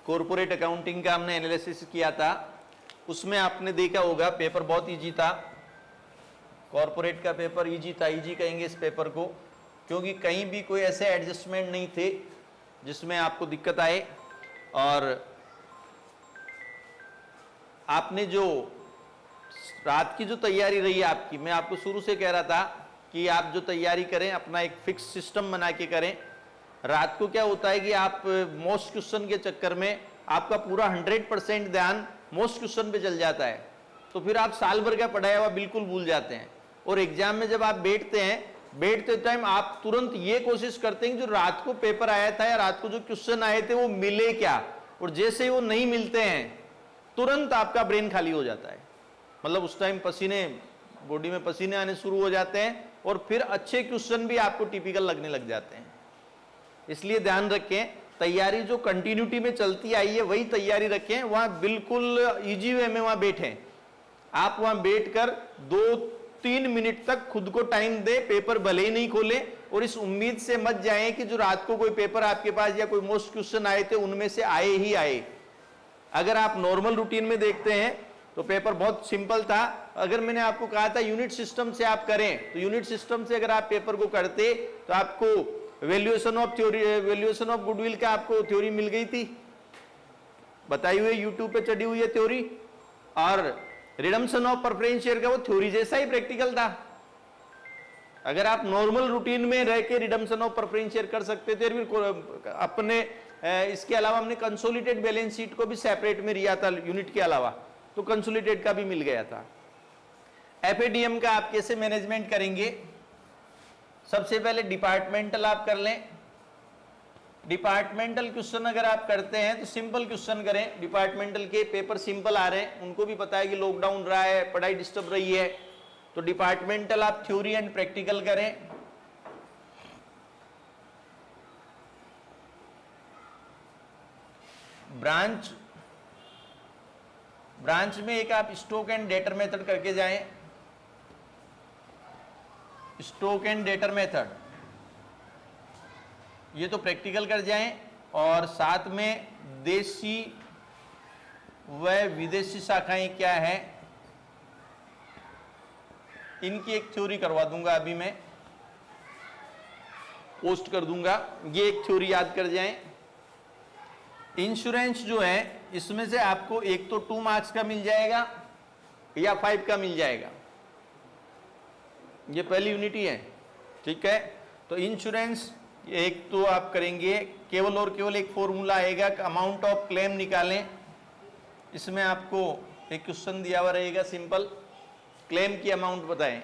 Corporate accounting का हमने analysis किया था, उसमें आपने देखा होगा पेपर बहुत इजी था। कॉर्पोरेट का पेपर इजी था, इजी कहेंगे इस पेपर को क्योंकि कहीं भी कोई ऐसे एडजस्टमेंट नहीं थे जिसमें आपको दिक्कत आए। और आपने जो रात की जो तैयारी रही है आपकी, मैं आपको शुरू से कह रहा था कि आप जो तैयारी करें अपना एक फिक्स सिस्टम बना के करें। रात को क्या होता है कि आप मोस्ट क्वेश्चन के चक्कर में आपका पूरा 100% ध्यान मोस्ट क्वेश्चन पे चल जाता है, तो फिर आप साल भर का पढ़ाया हुआ बिल्कुल भूल जाते हैं। और एग्जाम में जब आप बैठते टाइम आप तुरंत ये कोशिश करते हैं कि जो रात को पेपर आया था या रात को जो क्वेश्चन आए थे वो मिले क्या, और जैसे ही वो नहीं मिलते हैं तुरंत आपका ब्रेन खाली हो जाता है। मतलब उस टाइम बॉडी में पसीने आने शुरू हो जाते हैं और फिर अच्छे क्वेश्चन भी आपको टिपिकल लगने लग जाते हैं। इसलिए ध्यान रखें, तैयारी जो कंटिन्यूटी में चलती आई है वही तैयारी रखें। वहां बिल्कुल इजी वे में वहां बैठें, आप वहां बैठकर 2-3 मिनट तक खुद को टाइम दे, पेपर भले ही नहीं खोले और इस उम्मीद से मत जाए कि जो रात को कोई पेपर आपके पास या कोई मोस्ट क्वेश्चन आए थे उनमें से आए ही आए। अगर आप नॉर्मल रूटीन में देखते हैं तो पेपर बहुत सिंपल था। अगर मैंने आपको कहा था यूनिट सिस्टम से आप करें, तो यूनिट सिस्टम से अगर आप पेपर को करते तो आपको वैल्यूएशन ऑफ गुडविल का आपको थ्योरी मिल गई थी, बताई हुई यूट्यूब पे चढ़ी हुई है थ्योरी। और रिडम्पशन ऑफ प्रेफरेंस शेयर का वो थ्योरी जैसा ही प्रैक्टिकल था। अगर आप नॉर्मल रूटीन में रह के रिडम्पशन ऑफ प्रेफरेंस शेयर कर सकते थे, फिर अपने इसके अलावा हमने कंसोलिडेटेड बैलेंस शीट को भी सेपरेट में लिया था यूनिट के अलावा, तो कंसोलिडेटेड का भी मिल गया था। एफएडीएम का आप कैसे मैनेजमेंट करेंगे? सबसे पहले डिपार्टमेंटल आप कर लें। डिपार्टमेंटल क्वेश्चन अगर आप करते हैं तो सिंपल क्वेश्चन करें। डिपार्टमेंटल के पेपर सिंपल आ रहे हैं, उनको भी पता है कि लॉकडाउन रहा है, पढ़ाई डिस्टर्ब रही है, तो डिपार्टमेंटल आप थ्योरी एंड प्रैक्टिकल करें। ब्रांच में एक आप स्टॉक एंड डेटर मेथड करके जाएं। स्टॉक एंड डेटर मेथड ये तो प्रैक्टिकल कर जाएं, और साथ में देशी व विदेशी शाखाएं क्या है इनकी एक थ्योरी करवा दूंगा, अभी मैं पोस्ट कर दूंगा, ये एक थ्योरी याद कर जाएं। इंश्योरेंस जो है इसमें से आपको एक तो 2 मार्क्स का मिल जाएगा या 5 का मिल जाएगा, ये पहली यूनिटी है, ठीक है। तो इंश्योरेंस एक तो आप करेंगे, केवल और केवल एक फॉर्मूला आएगा, अमाउंट ऑफ क्लेम निकालें। इसमें आपको एक क्वेश्चन दिया हुआ रहेगा सिंपल, क्लेम की अमाउंट बताएं।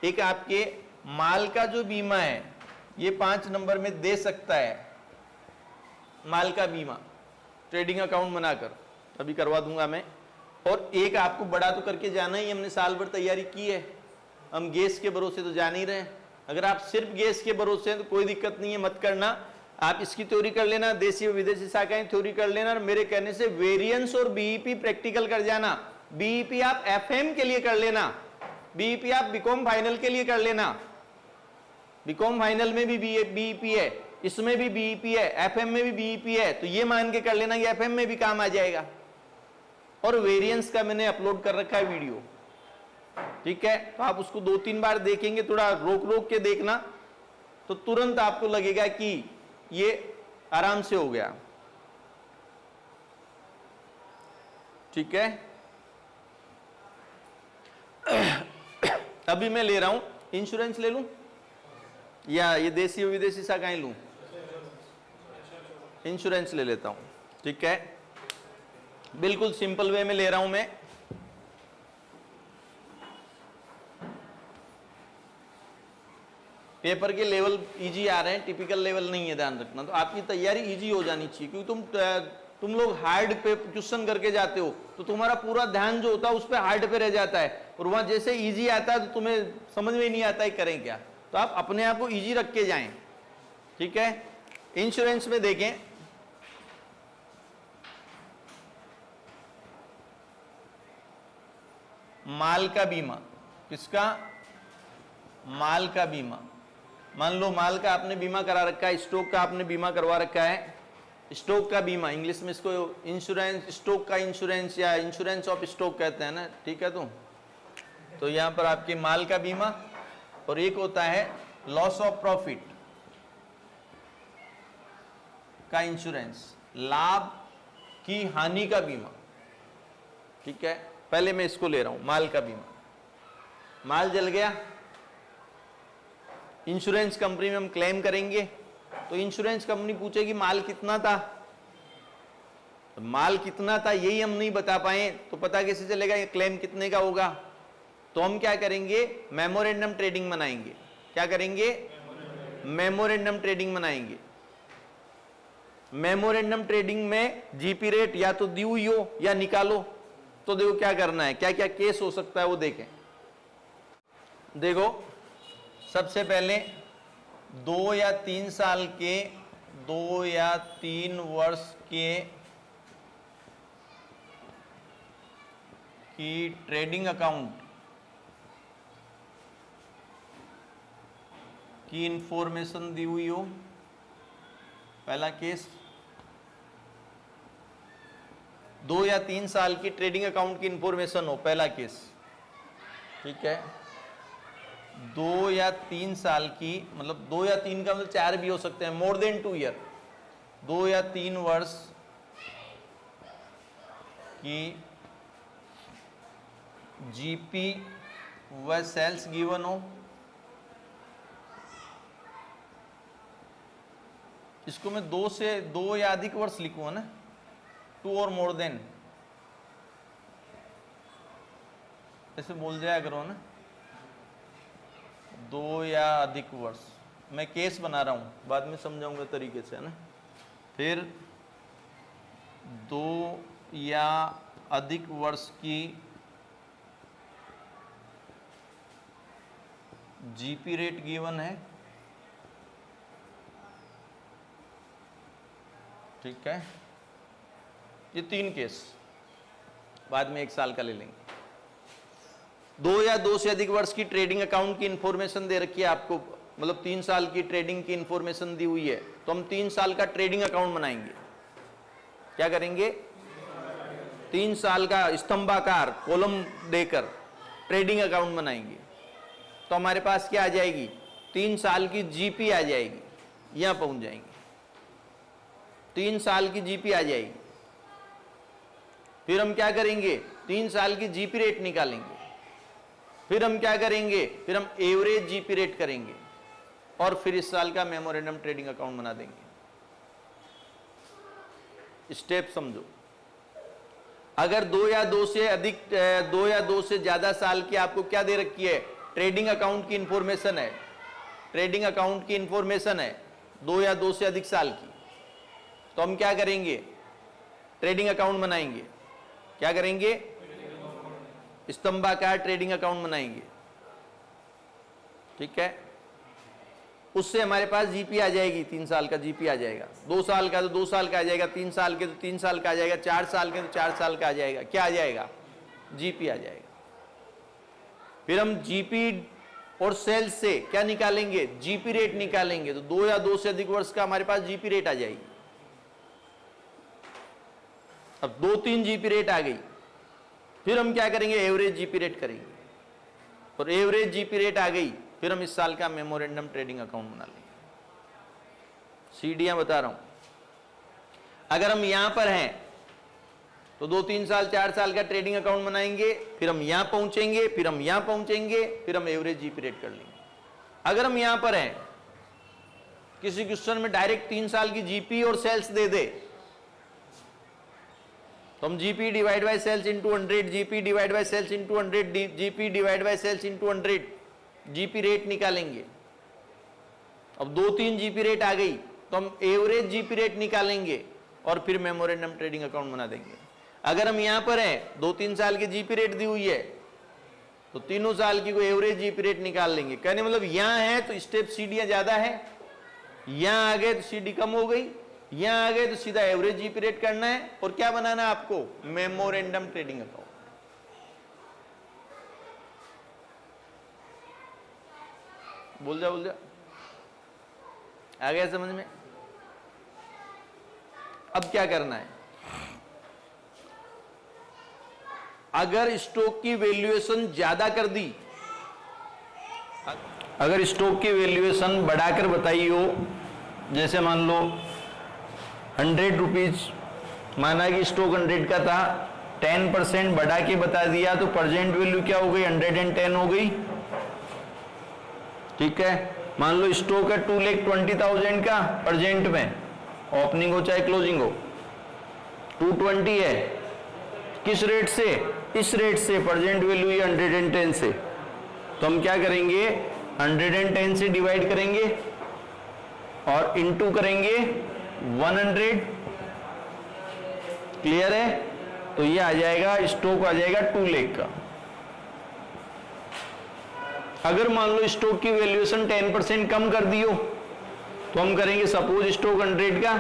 एक आपके माल का जो बीमा है ये 5 नंबर में दे सकता है, माल का बीमा ट्रेडिंग अकाउंट बनाकर, अभी करवा दूंगा मैं। और एक आपको बड़ा तो करके जाना ही, हमने साल भर तैयारी की है, हम गैस के भरोसे तो जा नहीं रहे। अगर आप सिर्फ गैस के भरोसे हैं तो कोई दिक्कत नहीं है, मत करना। आप इसकी थ्योरी कर लेना, देशी और विदेशी शाखाएं थ्योरी कर लेना, और मेरे कहने से वेरिएंस और बीईपी प्रैक्टिकल कर जाना। बीईपी आप एफएम के लिए कर लेना, बीईपी आप बीकॉम फाइनल के लिए कर लेना। बीकॉम फाइनल में भी बीईपी है, इसमें भी बीईपी है, एफएम में भी बीईपी है, तो ये मान के कर लेना कि एफएम में भी काम आ जाएगा। और वेरिएंस का मैंने अपलोड कर रखा है वीडियो, ठीक है, तो आप उसको 2-3 बार देखेंगे, थोड़ा रोक रोक के देखना, तो तुरंत आपको लगेगा कि ये आराम से हो गया, ठीक है। अभी मैं ले रहा हूं, इंश्योरेंस ले लूं या ये देशी और विदेशी शाखाएं लूं? इंश्योरेंस ले लेता हूं, ठीक है। बिल्कुल सिंपल वे में ले रहा हूं मैं। पेपर के लेवल इजी आ रहे हैं, टिपिकल लेवल नहीं है, ध्यान रखना। तो आपकी तैयारी इजी हो जानी चाहिए, क्योंकि तुम लोग हार्ड पे क्वेश्चन करके जाते हो तो तुम्हारा पूरा ध्यान जो होता है उस पे हार्ड पे रह जाता है, और वहां जैसे इजी आता है तो तुम्हें समझ में नहीं आता है करें क्या। तो आप अपने आप को इजी रख के जाएं, ठीक है। इंश्योरेंस में देखें, माल का बीमा, किसका? माल का बीमा। मान लो माल का आपने बीमा करा रखा है, स्टॉक का आपने बीमा करवा रखा है, स्टॉक का बीमा, इंग्लिश में इसको इंश्योरेंस, स्टॉक का इंश्योरेंस या इंश्योरेंस ऑफ स्टॉक कहते हैं ना, ठीक है। तो यहां पर आपके माल का बीमा, और एक होता है लॉस ऑफ प्रॉफिट का इंश्योरेंस, लाभ की हानि का बीमा, ठीक है। पहले मैं इसको ले रहा हूं, माल का बीमा। माल जल गया, इंश्योरेंस कंपनी में हम क्लेम करेंगे, तो इंश्योरेंस कंपनी पूछेगी माल कितना था, तो माल कितना था यही हम नहीं बता पाए तो पता कैसे चलेगा ये क्लेम कितने का होगा। तो हम क्या करेंगे, मेमोरेंडम ट्रेडिंग बनाएंगे। क्या करेंगे, मेमोरेंडम ट्रेडिंग बनाएंगे। मेमोरेंडम ट्रेडिंग में जीपी रेट या तो दी हुई हो या निकालो। तो देखो क्या करना है, क्या क्या केस हो सकता है वो देखें। देखो सबसे पहले 2 या 3 साल के, 2 या 3 वर्ष के की ट्रेडिंग अकाउंट की इंफॉर्मेशन दी हुई हो, पहला केस। 2 या 3 साल की ट्रेडिंग अकाउंट की इंफॉर्मेशन हो, पहला केस, ठीक है। 2 या 3 साल की, मतलब 2 या 3 का मतलब 4 भी हो सकते हैं, मोर देन 2 ईयर, 2 या 3 वर्ष की जीपी व सेल्स गिवन हो। इसको मैं 2 या अधिक वर्ष लिखूंगा ना, 2 और मोर देन, ऐसे बोल जाया करो ना, 2 या अधिक वर्ष। मैं केस बना रहा हूं, बाद में समझाऊंगा तरीके से, है ना। फिर 2 या अधिक वर्ष की जीपी रेट गिवन है, ठीक है। ये 3 केस, बाद में 1 साल का ले लेंगे। 2 या 2 से अधिक वर्ष की ट्रेडिंग अकाउंट की इंफॉर्मेशन दे रखी है आपको, मतलब 3 साल की ट्रेडिंग की इंफॉर्मेशन दी हुई है, तो हम 3 साल का ट्रेडिंग अकाउंट बनाएंगे। क्या करेंगे, 3 साल का स्तंभाकार कॉलम देकर ट्रेडिंग अकाउंट बनाएंगे। तो हमारे पास क्या आ जाएगी, 3 साल की जीपी आ जाएगी, यहां पहुंच जाएंगे, 3 साल की जीपी आ जाएगी। फिर हम क्या करेंगे, 3 साल की जीपी रेट निकालेंगे। फिर हम क्या करेंगे, फिर हम एवरेज जीपी रेट करेंगे, और फिर इस साल का मेमोरेंडम ट्रेडिंग अकाउंट बना देंगे। स्टेप समझो। अगर 2 या 2 से अधिक, 2 या 2 से ज्यादा साल की आपको क्या दे रखी है, ट्रेडिंग अकाउंट की इंफॉर्मेशन है, ट्रेडिंग अकाउंट की इंफॉर्मेशन है 2 या 2 से अधिक साल की, तो हम क्या करेंगे, ट्रेडिंग अकाउंट बनाएंगे। क्या करेंगे, स्तंभाकार ट्रेडिंग अकाउंट बनाएंगे, ठीक है। उससे हमारे पास जीपी आ जाएगी, 3 साल का जीपी आ जाएगा, 2 साल का तो 2 साल का आ जाएगा, 3 साल के तो 3 साल का आ जाएगा, 4 साल के तो 4 साल का आ जाएगा। क्या आ जाएगा, जीपी आ जाएगा। फिर हम जीपी और सेल्स से क्या निकालेंगे, जीपी रेट निकालेंगे। तो 2 या 2 से अधिक वर्ष का हमारे पास जीपी रेट आ जाएगी। अब 2-3 जीपी रेट आ गई, फिर हम क्या करेंगे, एवरेज जीपी रेट करेंगे, और एवरेज जीपी रेट आ गई, फिर हम इस साल का मेमोरेंडम ट्रेडिंग अकाउंट बना लेंगे। सीढ़ियां बता रहा हूं। अगर हम यहां पर हैं तो 2-3 साल 4 साल का ट्रेडिंग अकाउंट बनाएंगे, फिर हम यहां पहुंचेंगे, फिर हम यहां पहुंचेंगे, फिर हम एवरेज जीपी रेट कर लेंगे। अगर हम यहां पर हैं, किसी क्वेश्चन में डायरेक्ट 3 साल की जीपी और सेल्स दे दे, तो हम GP divide by sales into 100, GP divide by sales into 100, GP divide by sales into 100, GP rate निकालेंगे। अब 2-3 जीपी रेट आ गई तो हम एवरेज जीपी रेट निकालेंगे, और फिर मेमोरेंडम ट्रेडिंग अकाउंट बना देंगे। अगर हम यहां पर हैं, 2-3 साल की जीपी रेट दी हुई है, तो तीनों साल की को एवरेज जीपी रेट निकाल लेंगे। कहने मतलब यहां है तो स्टेप सीढ़ियां ज्यादा है, यहां आ गए तो सीढ़ी कम हो गई, यहां आ गए तो सीधा एवरेज जीपी रेट करना है, और क्या बनाना है आपको, मेमोरेंडम ट्रेडिंग अकाउंट। बोल जा, आ गया समझ में। अब क्या करना है, अगर स्टॉक की वैल्यूएशन ज्यादा कर दी, अगर स्टॉक की वैल्यूएशन बढ़ाकर बताई हो, जैसे मान लो 100 रुपीज माना कि स्टॉक 100 का था, 10% बढ़ा के बता दिया तो प्रेजेंट वैल्यू क्या हो गई, 110 हो गई। ठीक है, मान लो स्टॉक है 2,20,000 का, प्रेजेंट में ओपनिंग हो चाहे क्लोजिंग हो 220 है, किस रेट से, इस रेट से, प्रेजेंट वैल्यू है 110 से, तो हम क्या करेंगे 110 से डिवाइड करेंगे और इनटू करेंगे 100। क्लियर है, तो ये आ जाएगा, स्टॉक आ जाएगा 2 लाख का। अगर मान लो स्टॉक की वैल्यूएशन 10% कम कर दी हो, तो हम करेंगे सपोज स्टॉक 100 का,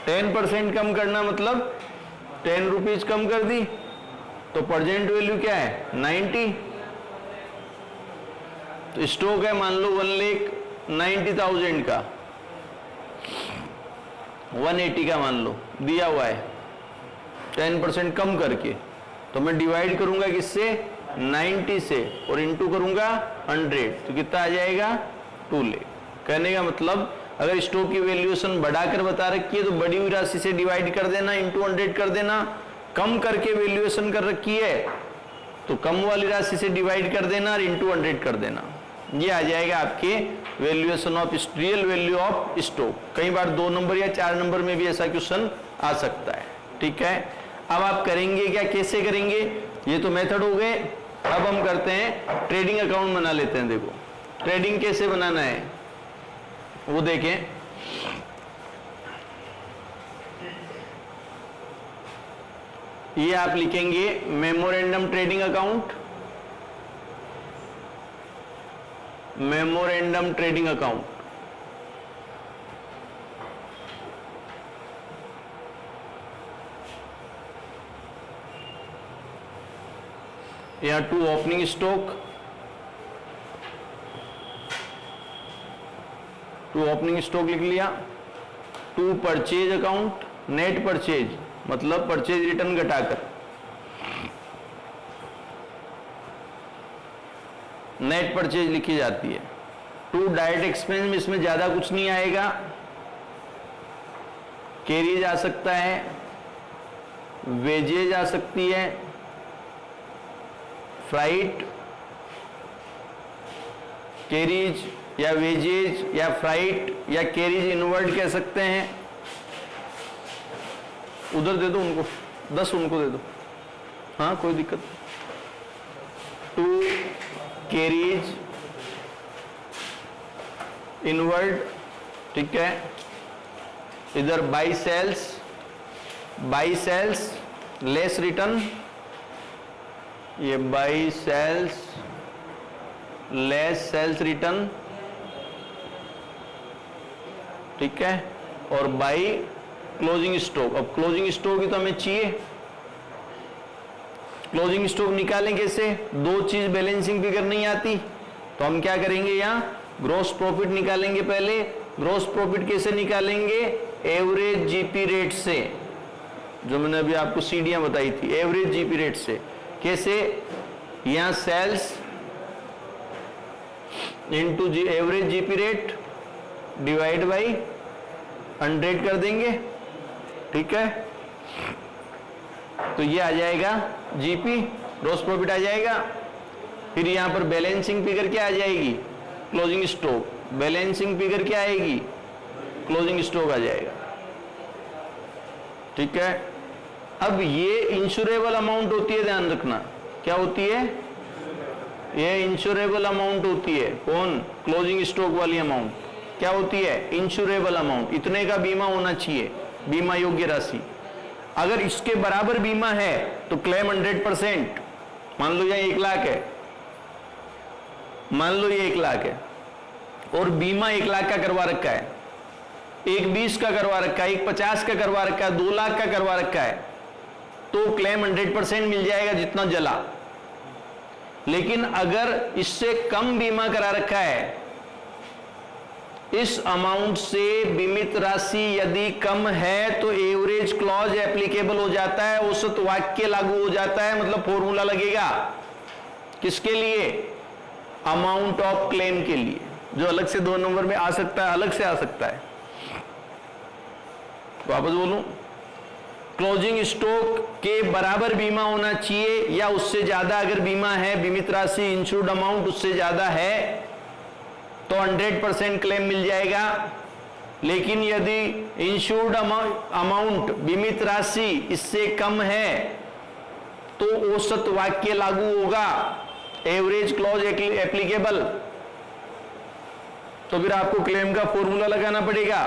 10% कम करना मतलब 10 रुपीज कम कर दी, तो प्रेजेंट वैल्यू क्या है 90। तो स्टॉक है मान लो 1,90,000 का, 180 का मान लो दिया हुआ है 10% कम करके, तो मैं डिवाइड करूंगा किससे 90 से और इनटू करूंगा 100, तो कितना आ जाएगा 2 लाख। कहने का मतलब अगर स्टॉक की वैल्यूएशन बढ़ाकर बता रखी है तो बढ़ी हुई राशि से डिवाइड कर देना, इनटू 100 कर देना, कम करके वैल्यूएशन कर रखी है तो कम वाली राशि से डिवाइड कर देना और इनटू 100 कर देना। ये आ जाएगा आपके valuation of real value of stock. कई बार 2 नंबर या 4 नंबर में भी ऐसा क्वेश्चन आ सकता है। ठीक है, अब आप करेंगे क्या, कैसे करेंगे, ये तो मेथड हो गए। अब हम करते हैं ट्रेडिंग अकाउंट बना लेते हैं। देखो ट्रेडिंग कैसे बनाना है वो देखें। ये आप लिखेंगे memorandum trading account, memorandum trading account. या 2 ओपनिंग स्टॉक, 2 ओपनिंग स्टॉक लिख लिया। 2 परचेज अकाउंट, नेट परचेज मतलब परचेज रिटर्न घटाकर, नेट परचेज लिखी जाती है। 2 डायरेक्ट एक्सपेंस में इसमें ज्यादा कुछ नहीं आएगा, कैरिज आ सकता है, वेजेज आ सकती है, फ्राइट, कैरिज या वेजेज या फ्राइट या कैरिज इनवर्ड कह सकते हैं। उधर दे दो उनको, 10 उनको दे दो, हाँ कोई दिक्कत। 2 कैरिज इनवर्ड, ठीक है। इधर by sales, by sales less return, ये by sales less sales return, ठीक है। और बाई क्लोजिंग स्टॉक। अब क्लोजिंग स्टॉक ही तो हमें चाहिए, क्लोजिंग स्टॉक निकालें कैसे, 2 चीज बैलेंसिंग फिगर नहीं आती तो हम क्या करेंगे, यहाँ ग्रॉस प्रॉफिट निकालेंगे। पहले ग्रॉस प्रॉफिट कैसे निकालेंगे, एवरेज जीपी रेट से, जो मैंने अभी आपको सीढ़ियां बताई थी, एवरेज जीपी रेट से। कैसे, यहां sales into average GP rate divide by 100 कर देंगे, ठीक है। तो ये आ जाएगा जीपी, ग्रॉस प्रॉफिट आ जाएगा। फिर यहां पर बैलेंसिंग फिगर क्या आ जाएगी, क्लोजिंग स्टॉक। बैलेंसिंग फिगर क्या आएगी, क्लोजिंग स्टॉक आ जाएगा, ठीक है। अब ये इंश्योरेबल अमाउंट होती है, ध्यान रखना क्या होती है, ये इंश्योरेबल अमाउंट होती है। कौन, क्लोजिंग स्टॉक वाली अमाउंट क्या होती है, इंश्योरेबल अमाउंट। इतने का बीमा होना चाहिए, बीमा योग्य राशि। अगर इसके बराबर बीमा है तो क्लेम 100%। मान लो ये 1 लाख है, मान लो ये 1 लाख है और बीमा 1 लाख का करवा रखा है, एक 20 का करवा रखा है, एक 50 का करवा रखा है, 2 लाख का करवा रखा है, तो क्लेम 100% मिल जाएगा जितना जला। लेकिन अगर इससे कम बीमा करा रखा है इस अमाउंट से बीमित राशि यदि कम है तो एवरेज क्लॉज एप्लीकेबल हो जाता है, औसत वाक्य लागू हो जाता है, मतलब फॉर्मूला लगेगा किसके लिए? अमाउंट ऑफ क्लेम के लिए, जो अलग से 2 नंबर में आ सकता है, अलग से आ सकता है। वापस बोलूं, क्लोजिंग स्टॉक के बराबर बीमा होना चाहिए या उससे ज्यादा अगर बीमा है, बीमित राशि इंश्योर्ड अमाउंट उससे ज्यादा है तो 100% क्लेम मिल जाएगा। लेकिन यदि इंश्योर्ड अमाउंट बीमित राशि इससे कम है तो औसत वाक्य लागू होगा, एवरेज क्लॉज एप्लीकेबल। तो फिर आपको क्लेम का फॉर्मूला लगाना पड़ेगा।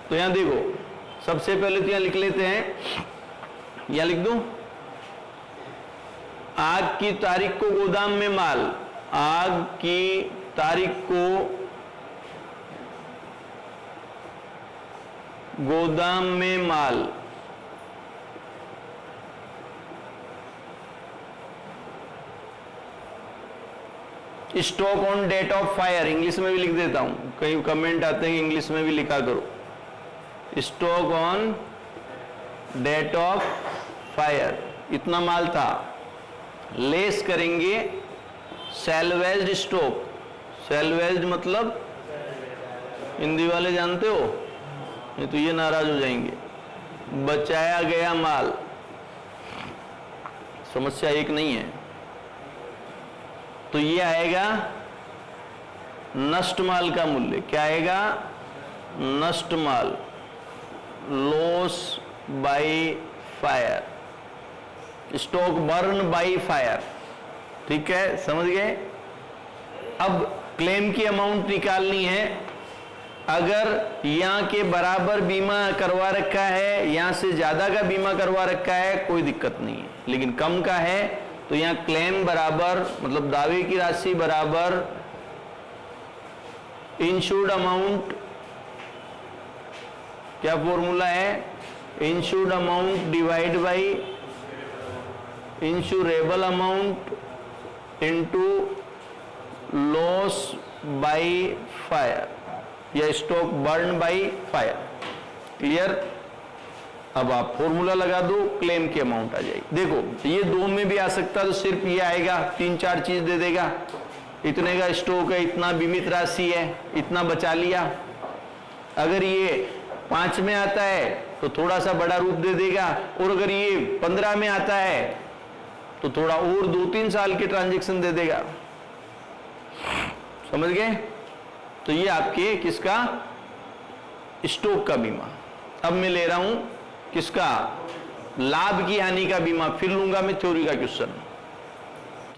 तो यहां देखो, सबसे पहले तो यहां लिख लेते हैं, यहां लिख दूं, आग की तारीख को गोदाम में माल, आग की तारीख को गोदाम में माल, stock on date of fire, English में भी लिख देता हूं, कई कमेंट आते हैं कि इंग्लिश में भी लिखा करो, stock on date of fire, इतना माल था, लेस करेंगे सैल्वेज्ड स्टॉक, सैल्वेज्ड मतलब हिंदी वाले जानते हो, नहीं तो ये नाराज हो जाएंगे, बचाया गया माल, समस्या एक नहीं है। तो ये आएगा नष्ट माल का मूल्य, क्या आएगा? नष्ट माल, loss by fire, stock burn by fire, ठीक है, समझ गए। अब क्लेम की अमाउंट निकालनी है, अगर यहां के बराबर बीमा करवा रखा है, यहां से ज्यादा का बीमा करवा रखा है, कोई दिक्कत नहीं है, लेकिन कम का है तो यहां क्लेम बराबर, मतलब दावे की राशि बराबर इंश्योर्ड अमाउंट, क्या फॉर्मूला है? Insured amount divide by insurable amount into loss by fire या stock burn by fire. Clear? अब आप फॉर्मूला लगा दो, क्लेम की अमाउंट आ जाएगी। देखो ये 2 में भी आ सकता तो सिर्फ ये आएगा, 3-4 चीज दे देगा, इतने का स्टॉक है, इतना बीमित राशि है, इतना बचा लिया। अगर ये 5 में आता है तो थोड़ा सा बड़ा रूप दे देगा, और अगर ये 15 में आता है तो थोड़ा और 2-3 साल के ट्रांजैक्शन दे देगा। समझ गए? तो ये आपके किसका? स्टॉक का बीमा। अब मैं ले रहा हूं किसका? लाभ की हानि का बीमा। फिर लूंगा मैं थ्योरी का क्वेश्चन।